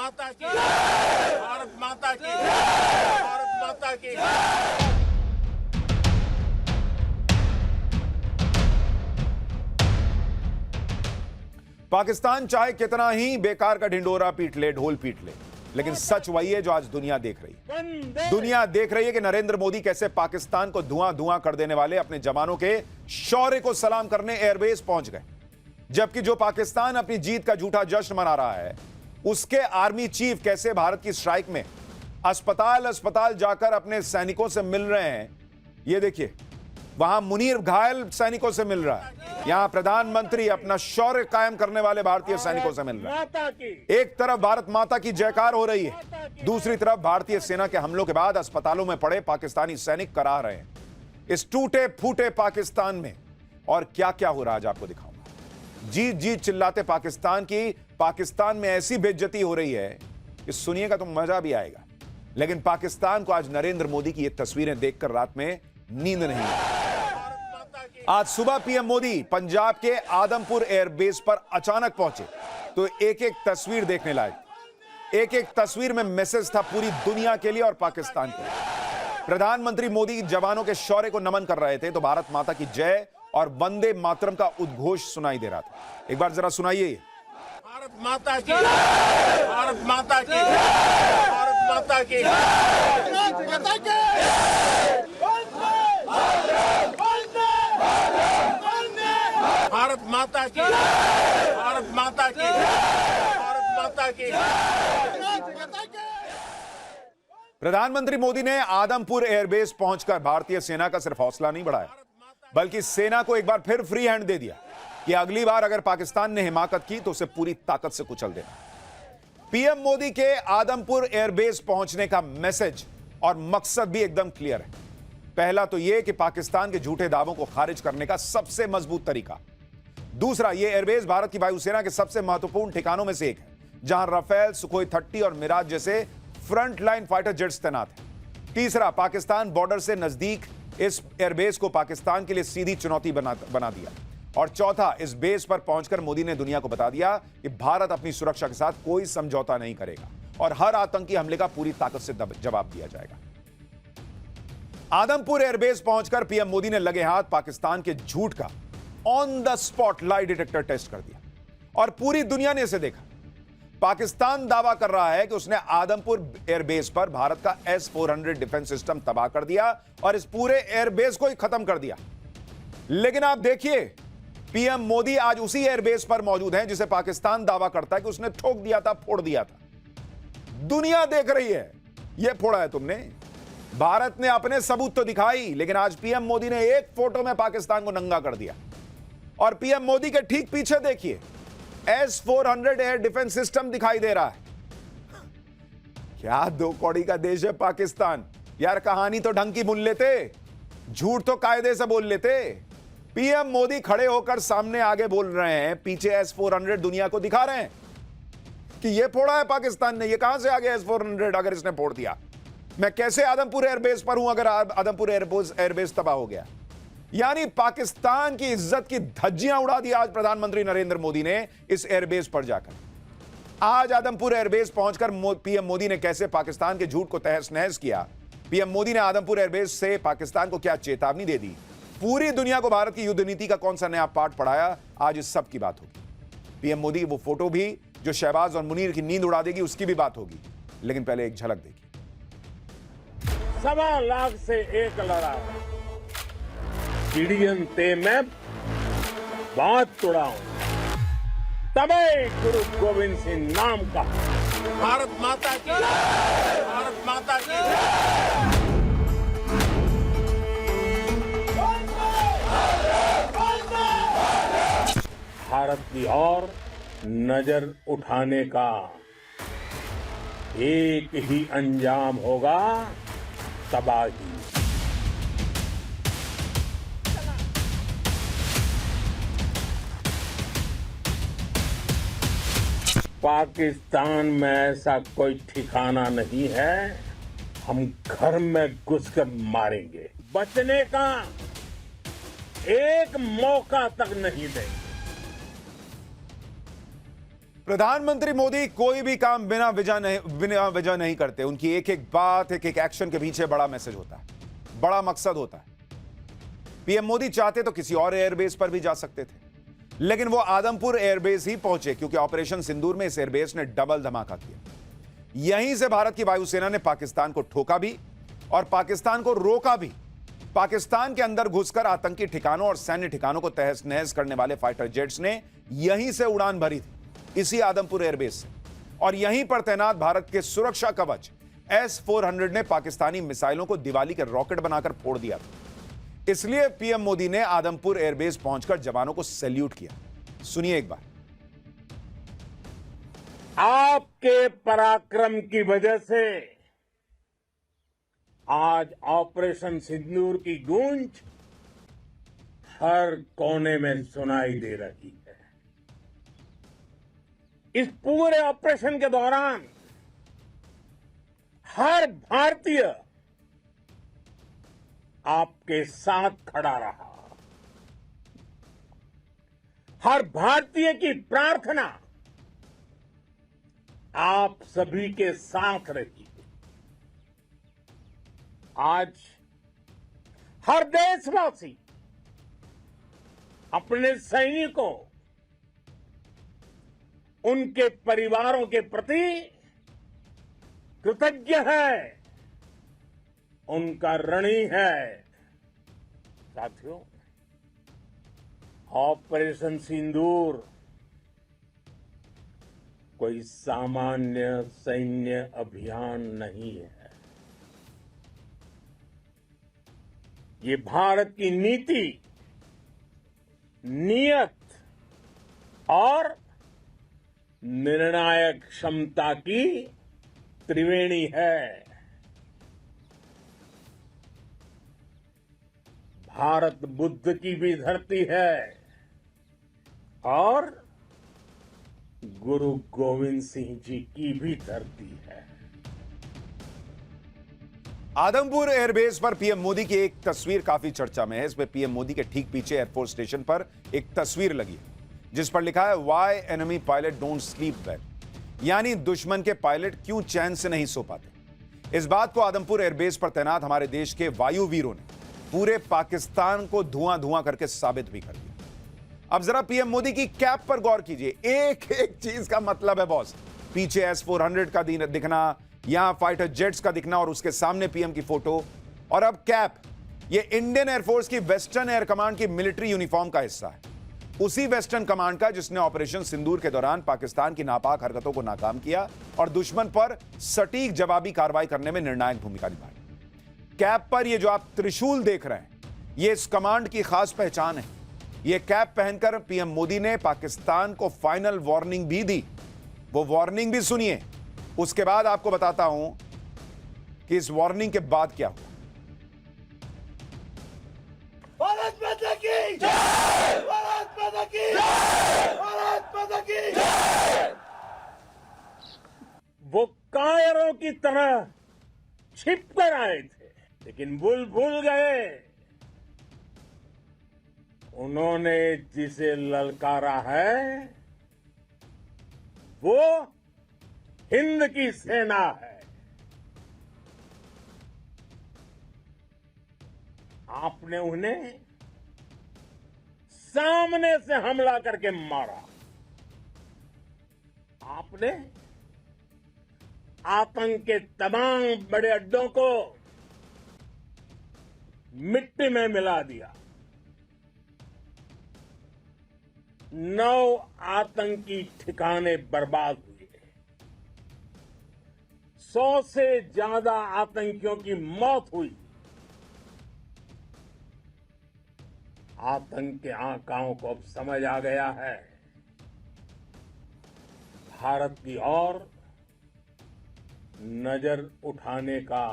माता की, भारत माता की, भारत माता की। पाकिस्तान चाहे कितना ही बेकार का ढिंडोरा पीट ले, ढोल पीट ले, लेकिन सच वही है जो आज दुनिया देख रही है। दुनिया देख रही है कि नरेंद्र मोदी कैसे पाकिस्तान को धुआं धुआं कर देने वाले अपने जवानों के शौर्य को सलाम करने एयरबेस पहुंच गए, जबकि जो पाकिस्तान अपनी जीत का झूठा जश्न मना रहा है, उसके आर्मी चीफ कैसे भारत की स्ट्राइक में अस्पताल अस्पताल जाकर अपने सैनिकों से मिल रहे हैं। ये देखिए, वहां मुनीर घायल सैनिकों से मिल रहा है, यहां प्रधानमंत्री अपना शौर्य कायम करने वाले भारतीय सैनिकों से मिल रहा है। एक तरफ भारत माता की जयकार हो रही है, दूसरी तरफ भारतीय सेना के हमलों के बाद अस्पतालों में पड़े पाकिस्तानी सैनिक कराह रहे हैं। इस टूटे फूटे पाकिस्तान में और क्या क्या हो रहा है आज आपको दिखाऊंगा। जीत जीत चिल्लाते पाकिस्तान की, पाकिस्तान में ऐसी बेइज्जती हो रही है कि सुनिएगा तो मजा भी आएगा। लेकिन पाकिस्तान को आज नरेंद्र मोदी की ये तस्वीरें देखकर रात में नींद नहीं आई। आज सुबह पीएम मोदी पंजाब के आदमपुर एयरबेस पर अचानक पहुंचे तो एक एक तस्वीर देखने लायक, एक एक तस्वीर में मैसेज था पूरी दुनिया के लिए और पाकिस्तान के लिए। प्रधानमंत्री मोदी जवानों के शौर्य को नमन कर रहे थे तो भारत माता की जय और वंदे मातरम का उद्घोष सुनाई दे रहा था। एक बार जरा सुनाइए। भारत माता की, भारत माता की, भारत माता की, भारत माता की, भारत माता की, भारत माता की। प्रधानमंत्री मोदी ने आदमपुर एयरबेस पहुंचकर भारतीय सेना का सिर्फ हौसला नहीं बढ़ाया, बल्कि सेना को एक बार फिर फ्री हैंड दे दिया कि अगली बार अगर पाकिस्तान ने हिमाकत की तो उसे पूरी ताकत से कुचल देना। पीएम मोदी के आदमपुर एयरबेस पहुंचने का मैसेज और मकसद भी एकदम क्लियर है। पहला तो यह कि पाकिस्तान के झूठे दावों को खारिज करने का सबसे मजबूत तरीका। दूसरा, यह एयरबेस भारत की वायुसेना के सबसे महत्वपूर्ण ठिकानों में से एक है, जहां राफेल, सुखोई 30 और मिराज जैसे फ्रंट लाइन फाइटर जेट्स तैनात हैं। तीसरा, पाकिस्तान बॉर्डर से नजदीक इस एयरबेस को पाकिस्तान के लिए सीधी चुनौती बना दिया। और चौथा, इस बेस पर पहुंचकर मोदी ने दुनिया को बता दिया कि भारत अपनी सुरक्षा के साथ कोई समझौता नहीं करेगा और हर आतंकी हमले का पूरी ताकत से जवाब दिया जाएगा। आदमपुर एयरबेस पहुंचकर पीएम मोदी ने लगे हाथ पाकिस्तान के झूठ का on the spot lie detector test कर दिया और पूरी दुनिया ने इसे देखा। पाकिस्तान दावा कर रहा है कि उसने आदमपुर एयरबेस पर भारत का S-400 डिफेंस सिस्टम तबाह कर दिया और इस पूरे एयरबेस को ही खत्म कर दिया। लेकिन आप देखिए, पीएम मोदी आज उसी एयरबेस पर मौजूद हैं जिसे पाकिस्तान दावा करता है कि उसने ठोक दिया था, फोड़ दिया था। दुनिया देख रही है, यह फोड़ा है तुमने। भारत ने अपने सबूत तो दिखाई, लेकिन आज पीएम मोदी ने एक फोटो में पाकिस्तान को नंगा कर दिया। और पीएम मोदी के ठीक पीछे देखिए, S-400 एयर डिफेंस सिस्टम दिखाई दे रहा है। क्या दो कौड़ी का देश है पाकिस्तान। यार, कहानी तो ढंग की बुन लेते, झूठ तो कायदे से बोल लेते। पीएम मोदी खड़े होकर सामने आगे बोल रहे हैं, पीछे S-400 दुनिया को दिखा रहे हैं कि यह फोड़ा है पाकिस्तान ने। यह कहां से आ गया S-400? अगर इसने फोड़ दिया, मैं कैसे आदमपुर एयरबेस पर हूं अगर आदमपुर एयरबेस तबाह हो गया? यानी पाकिस्तान की इज्जत की धज्जियां उड़ा दी आज प्रधानमंत्री नरेंद्र मोदी ने इस एयरबेस पर जाकर। आज आदमपुर एयरबेस पहुंचकर पीएम मोदी ने कैसे पाकिस्तान के झूठ को तहस नहस किया। पीएम मोदी ने आदमपुर एयरबेस से पाकिस्तान को क्या चेतावनी दे दी, पूरी दुनिया को भारत की युद्ध नीति का कौन सा नया पाठ पढ़ाया, आज इस सब की बात होगी। पीएम मोदी वो फोटो भी जो शहबाज और मुनीर की नींद उड़ा देगी, उसकी भी बात होगी। लेकिन पहले एक झलक देखिए। 1.25 लाख से एक लड़ा, चिड़ियन ते मैं बात तुड़ाऊं, तबे गुरु गोविंद सिंह नाम का। भारत माता की, भारत माता की। भारत की ओर नजर उठाने का एक ही अंजाम होगा, तबाही। पाकिस्तान में ऐसा कोई ठिकाना नहीं है, हम घर में घुसकर मारेंगे। बचने का एक मौका तक नहीं देंगे। प्रधानमंत्री मोदी कोई भी काम बिना वजह नहीं करते। उनकी एक एक बात, एक एक एक्शन के पीछे बड़ा मैसेज होता है, बड़ा मकसद होता है। पीएम मोदी चाहते तो किसी और एयरबेस पर भी जा सकते थे, लेकिन वो आदमपुर एयरबेस ही पहुंचे क्योंकि ऑपरेशन सिंदूर में इस एयरबेस ने डबल धमाका किया। यहीं से भारत की वायुसेना ने पाकिस्तान को ठोका भी और पाकिस्तान को रोका भी। पाकिस्तान के अंदर घुसकर आतंकी ठिकानों और सैन्य ठिकानों को तहस नहस करने वाले फाइटर जेट्स ने यहीं से उड़ान भरी थी, इसी आदमपुर एयरबेस से। और यहीं पर तैनात भारत के सुरक्षा कवच S-400 ने पाकिस्तानी मिसाइलों को दिवाली के रॉकेट बनाकर फोड़ दिया था। इसलिए पीएम मोदी ने आदमपुर एयरबेस पहुंचकर जवानों को सैल्यूट किया। सुनिए एक बार। आपके पराक्रम की वजह से आज ऑपरेशन सिंदूर की गूंज हर कोने में सुनाई दे रही है। इस पूरे ऑपरेशन के दौरान हर भारतीय आपके साथ खड़ा रहा। हर भारतीय की प्रार्थना आप सभी के साथ रही। आज हर देशवासी अपने सैनिकों, उनके परिवारों के प्रति कृतज्ञ है, उनका ऋणी है। साथियों, ऑपरेशन सिंदूर कोई सामान्य सैन्य अभियान नहीं है। ये भारत की नीति, नियत और निर्णायक क्षमता की त्रिवेणी है। भारत बुद्ध की भी धरती है और गुरु गोविंद सिंह जी की भी धरती है। आदमपुर एयरबेस पर पीएम मोदी की एक तस्वीर काफी चर्चा में है। इसमें पीएम मोदी के ठीक पीछे एयरफोर्स स्टेशन पर एक तस्वीर लगी है जिस पर लिखा है why enemy pilot don't sleep well, यानी दुश्मन के पायलट क्यों चैन से नहीं सो पाते। इस बात को आदमपुर एयरबेस पर तैनात हमारे देश के वायु वीरों ने पूरे पाकिस्तान को धुआं धुआं करके साबित भी कर दिया। अब जरा पीएम मोदी की कैप पर गौर कीजिए। एक एक चीज का मतलब है बॉस। पीछे S-400 का दिखना, यहां फाइटर जेट्स का दिखना और उसके सामने पीएम की फोटो, और अब कैप। ये इंडियन एयरफोर्स की वेस्टर्न एयर कमांड की मिलिट्री यूनिफॉर्म का हिस्सा है, उसी वेस्टर्न कमांड का जिसने ऑपरेशन सिंदूर के दौरान पाकिस्तान की नापाक हरकतों को नाकाम किया और दुश्मन पर सटीक जवाबी कार्रवाई करने में निर्णायक भूमिका निभाई। कैप पर ये जो आप त्रिशूल देख रहे हैं, ये इस कमांड की खास पहचान है। ये कैप पहनकर पीएम मोदी ने पाकिस्तान को फाइनल वार्निंग भी दी। वो वार्निंग भी सुनिए, उसके बाद आपको बताता हूं कि इस वार्निंग के बाद क्या हुआ। भारत माता की जय! भारत माता की जय! भारत माता की जय! वो कायरों की तरह छिप कर आए थे, लेकिन भूल गए उन्होंने जिसे ललकारा है वो हिंद की सेना है। आपने उन्हें सामने से हमला करके मारा। आपने आतंक के तमाम बड़े अड्डों को मिट्टी में मिला दिया। 9 आतंकी ठिकाने बर्बाद हुए। 100 से ज्यादा आतंकियों की मौत हुई। आतंक के आकाओं को अब समझ आ गया है, भारत की ओर नजर उठाने का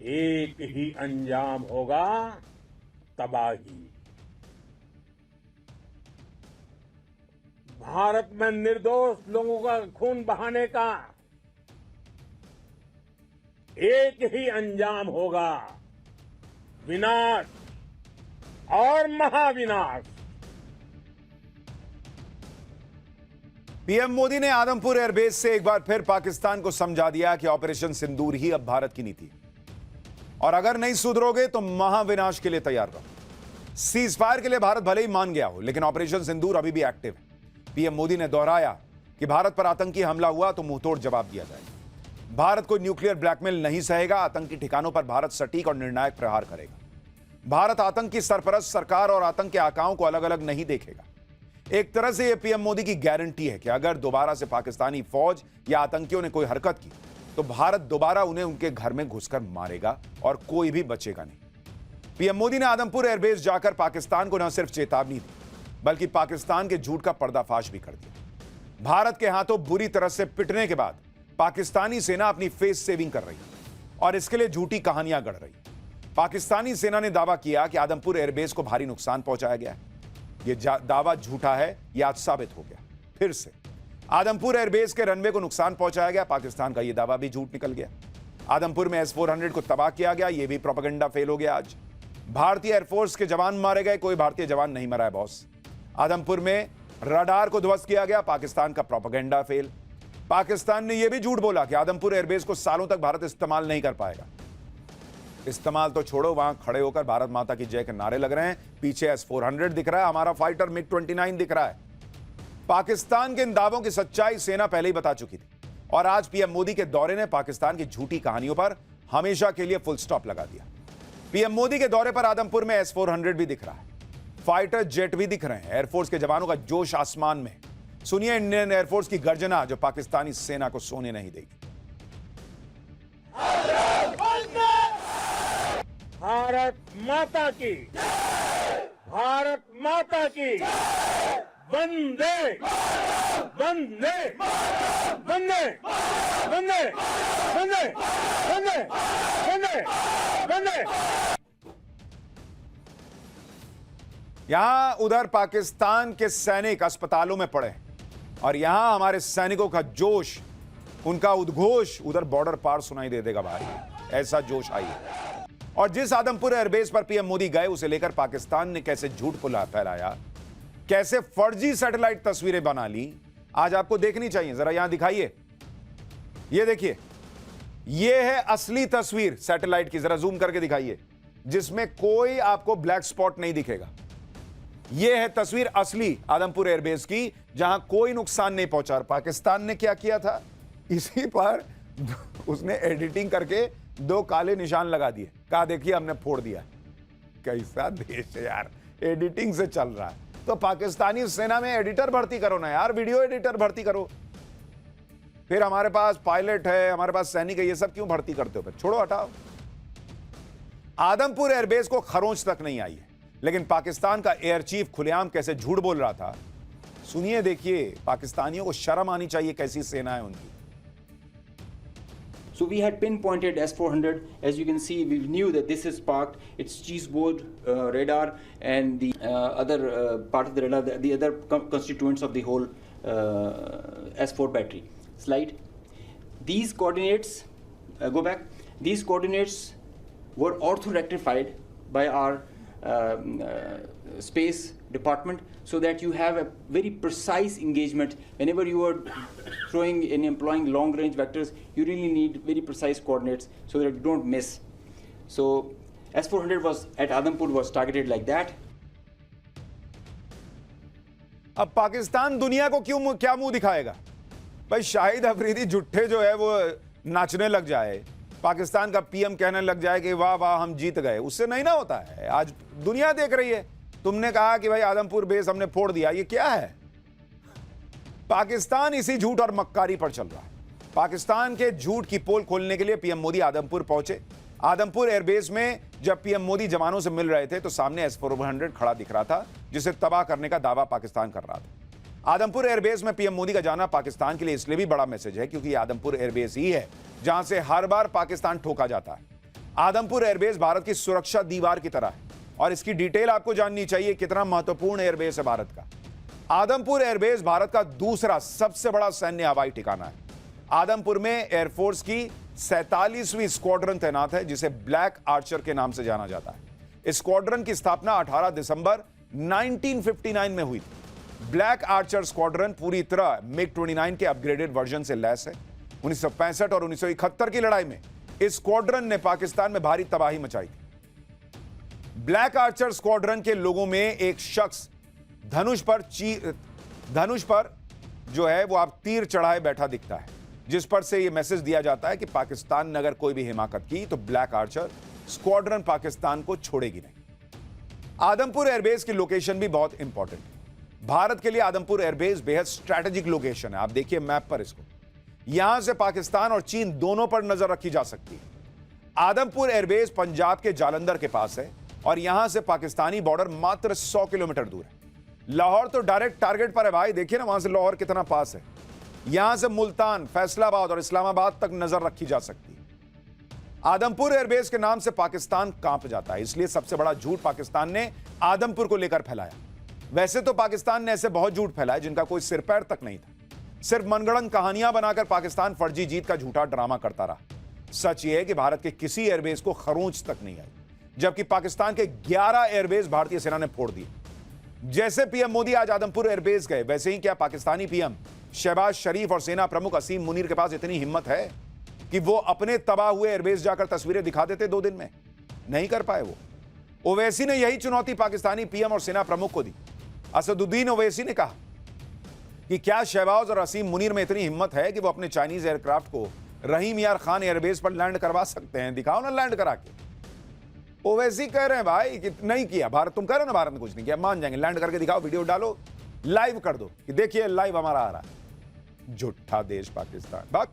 एक ही अंजाम होगा, तबाही। भारत में निर्दोष लोगों का खून बहाने का एक ही अंजाम होगा, विनाश और महाविनाश। पीएम मोदी ने आदमपुर एयरबेस से एक बार फिर पाकिस्तान को समझा दिया कि ऑपरेशन सिंदूर ही अब भारत की नीति है और अगर नहीं सुधरोगे तो महाविनाश के लिए तैयार रहो। सीज फायर के लिए भारत भले ही मान गया हो, लेकिन ऑपरेशन सिंदूर अभी भी एक्टिव है। पीएम मोदी ने दोहराया कि भारत पर आतंकी हमला हुआ तो मुंहतोड़ जवाब दिया जाएगा। भारत को न्यूक्लियर ब्लैकमेल नहीं सहेगा। आतंकी ठिकानों पर भारत सटीक और निर्णायक प्रहार करेगा। भारत आतंक की सरपरस्त सरकार और आतंक के आकाओं को अलग अलग नहीं देखेगा। एक तरह से यह पीएम मोदी की गारंटी है कि अगर दोबारा से पाकिस्तानी फौज या आतंकियों ने कोई हरकत की तो भारत दोबारा उन्हें उनके घर में घुसकर मारेगा और कोई भी बचेगा नहीं। पीएम मोदी ने आदमपुर एयरबेस जाकर पाकिस्तान को न सिर्फ चेतावनी दी, बल्कि पाकिस्तान के झूठ का पर्दाफाश भी कर दिया। भारत के हाथों बुरी तरह से पिटने के बाद पाकिस्तानी सेना अपनी फेस सेविंग कर रही है और इसके लिए झूठी कहानियां गढ़ रही है। पाकिस्तानी सेना ने दावा किया कि आदमपुर एयरबेस को भारी नुकसान पहुंचाया गया है। यह दावा झूठा है, यह आज साबित हो गया। फिर से आदमपुर एयरबेस के रनवे को नुकसान पहुंचाया गया। पाकिस्तान का यह दावा भी झूठ निकल गया। आदमपुर में S-400 को तबाह किया गया, यह भी प्रोपेगेंडा फेल हो गया। आज भारतीय एयरफोर्स के जवान मारे गए, कोई भारतीय जवान नहीं मरा है बॉस। आदमपुर में रडार को ध्वस्त किया गया, पाकिस्तान का प्रोपेगेंडा फेल। पाकिस्तान ने यह भी झूठ बोला कि आदमपुर एयरबेस को सालों तक भारत इस्तेमाल नहीं कर पाएगा। इस्तेमाल तो छोड़ो, वहां खड़े होकर भारत माता की जय के नारे लग रहे हैं। पीछे S-400 दिख रहा है, हमारा फाइटर MiG-29 दिख रहा है। पाकिस्तान के इन दावों की सच्चाई सेना पहले ही बता चुकी थी और आज पीएम मोदी के दौरे ने पाकिस्तान की झूठी कहानियों पर हमेशा के लिए फुल स्टॉप लगा दिया। पीएम मोदी के दौरे पर आदमपुर में S-400 भी दिख रहा है, फाइटर जेट भी दिख रहे हैं। एयरफोर्स के जवानों का जोश आसमान में। सुनिए इंडियन एयरफोर्स की गर्जना जो पाकिस्तानी सेना को सोने नहीं देगी। भारत माता की, भारत माता की, वंदे वंदे वंदे वंदे वंदे वंदे वंदे वंदे। यहां उधर पाकिस्तान के सैनिक अस्पतालों में पड़े और यहां हमारे सैनिकों का जोश, उनका उद्घोष उधर बॉर्डर पार सुनाई दे देगा भाई। ऐसा जोश आई है। और जिस आदमपुर एयरबेस पर पीएम मोदी गए उसे लेकर पाकिस्तान ने कैसे झूठ फैलाया, कैसे फर्जी सैटेलाइट तस्वीरें बना ली, आज आपको देखनी चाहिए। जरा यहां दिखाइए, ये देखिए, ये है असली तस्वीर सैटेलाइट की। जरा जूम करके दिखाइए, जिसमें कोई आपको ब्लैक स्पॉट नहीं दिखेगा। यह है तस्वीर असली आदमपुर एयरबेस की, जहां कोई नुकसान नहीं पहुंचा। पाकिस्तान ने क्या किया था, इसी पर उसने एडिटिंग करके 2 काले निशान लगा दिए, कहा देखिए हमने फोड़ दिया। कैसा देश है यार, एडिटिंग से चल रहा है। तो पाकिस्तानी सेना में एडिटर भर्ती करो ना यार, वीडियो एडिटर भर्ती करो। फिर हमारे पास पायलट है, हमारे पास सैनिक है, ये सब क्यों भर्ती करते हो? फिर छोड़ो, हटाओ। आदमपुर एयरबेस को खरोंच तक नहीं आई है, लेकिन पाकिस्तान का एयर चीफ खुलेआम कैसे झूठ बोल रहा था, सुनिए, देखिए। पाकिस्तानियों को शर्म आनी चाहिए, कैसी सेना है उनकी। So we had pinpointed S-400. As you can see, we knew that this is parked. It's cheeseboard radar and the other part of the radar, the other constituents of the whole S4 battery. Slide. These coordinates, go back. These coordinates were ortho-rectified by our space department, so that you have a very precise engagement. Whenever you are throwing and employing long range vectors, you really need very precise coordinates so that you don't miss. So S-400 was at Adampur was targeted like that. अब पाकिस्तान दुनिया को क्या मुंह दिखाएगा भाई? शाहिद अफरीदी जुट्ठे जो है वो नाचने लग जाए, पाकिस्तान का पीएम कहने लग जाए कि वाह वाह हम जीत गए, उससे नहीं ना होता है। आज दुनिया देख रही है। तुमने कहा कि भाई आदमपुर बेस हमने फोड़ दिया, ये क्या है? पाकिस्तान इसी झूठ और मक्कारी पर चल रहा है। पाकिस्तान के झूठ की पोल खोलने के लिए पीएम मोदी आदमपुर पहुंचे। आदमपुर एयरबेस में जब पीएम मोदी जवानों से मिल रहे थे तो सामने S-400 खड़ा दिख रहा था, जिसे तबाह करने का दावा पाकिस्तान कर रहा था। आदमपुर एयरबेस में पीएम मोदी का जाना पाकिस्तान के लिए इसलिए भी बड़ा मैसेज है क्योंकि आदमपुर एयरबेस ही है जहां से हर बार पाकिस्तान ठोका जाता है। आदमपुर एयरबेस भारत की सुरक्षा दीवार की तरह है और इसकी डिटेल आपको जाननी चाहिए, कितना महत्वपूर्ण एयरबेस है भारत का। आदमपुर एयरबेस भारत का दूसरा सबसे बड़ा सैन्य हवाई ठिकाना है। आदमपुर में एयरफोर्स की 47वीं स्क्वाड्रन तैनात है, जिसे ब्लैक आर्चर के नाम से जाना जाता है। इस स्क्वाड्रन की स्थापना 18 दिसंबर 1959 में हुई थी। ब्लैक आर्चर स्क्वाड्रन पूरी तरह मिग 29 के अपग्रेडेड वर्जन से लैस है। 1965 और 1971 की लड़ाई में इस स्क्वाड्रन ने पाकिस्तान में भारी तबाही मचाई थी। ब्लैक आर्चर स्क्वाड्रन के लोगों में एक शख्स धनुष पर जो है वो आप तीर चढ़ाए बैठा दिखता है, जिस पर से यह मैसेज दिया जाता है कि पाकिस्तान ने अगर कोई भी हिमाकत की तो ब्लैक आर्चर स्क्वाड्रन पाकिस्तान को छोड़ेगी नहीं। आदमपुर एयरबेस की लोकेशन भी बहुत इंपॉर्टेंट है। भारत के लिए आदमपुर एयरबेस बेहद स्ट्रैटेजिक लोकेशन है। आप देखिए मैप पर इसको, यहां से पाकिस्तान और चीन दोनों पर नजर रखी जा सकती है। आदमपुर एयरबेस पंजाब के जालंधर के पास है और यहां से पाकिस्तानी बॉर्डर मात्र 100 किलोमीटर दूर है। लाहौर तो डायरेक्ट टारगेट पर है भाई, देखिए ना वहां से लाहौर कितना पास है। यहां से मुल्तान, फैसलाबाद और इस्लामाबाद तक नजर रखी जा सकती है। आदमपुर एयरबेस के नाम से पाकिस्तान कांप जाता है, इसलिए सबसे बड़ा झूठ पाकिस्तान ने आदमपुर को लेकर फैलाया। वैसे तो पाकिस्तान ने ऐसे बहुत झूठ फैलाए जिनका कोई सिर पैर तक नहीं था। सिर्फ मनगढ़ंत कहानियां बनाकर पाकिस्तान फर्जी जीत का झूठा ड्रामा करता रहा। सच यह है कि भारत के किसी एयरबेस को खरोंच तक नहीं आई, जबकि पाकिस्तान के 11 एयरबेस भारतीय सेना ने फोड़ दिए। जैसे पीएम मोदी आज आदमपुर एयरबेस गए, वैसे ही क्या पाकिस्तानी पीएम शहबाज शरीफ और सेना प्रमुख असीम मुनीर के पास इतनी हिम्मत है कि वो अपने तबाह हुए एयरबेस जाकर तस्वीरें दिखा देते 2 दिन में? नहीं कर पाए वो। ओवैसी ने यही चुनौती पाकिस्तानी पीएम और सेना प्रमुख को दी। असदुद्दीन ओवैसी ने कहा कि क्या शहबाज और असीम मुनीर में इतनी हिम्मत है कि वो अपने चाइनीज एयरक्राफ्ट को रहीम यार खान एयरबेस पर लैंड करवा सकते हैं? दिखाओ ना लैंड करा के। ओवैसी कह रहे हैं भाई कि नहीं किया भारत, तुम कह रहे हो ना भारत ने कुछ नहीं किया, मान जाएंगे, लैंड करके दिखाओ, वीडियो डालो, लाइव कर दो कि देखिए लाइव हमारा आ रहा है। झूठा देश पाकिस्तान। बात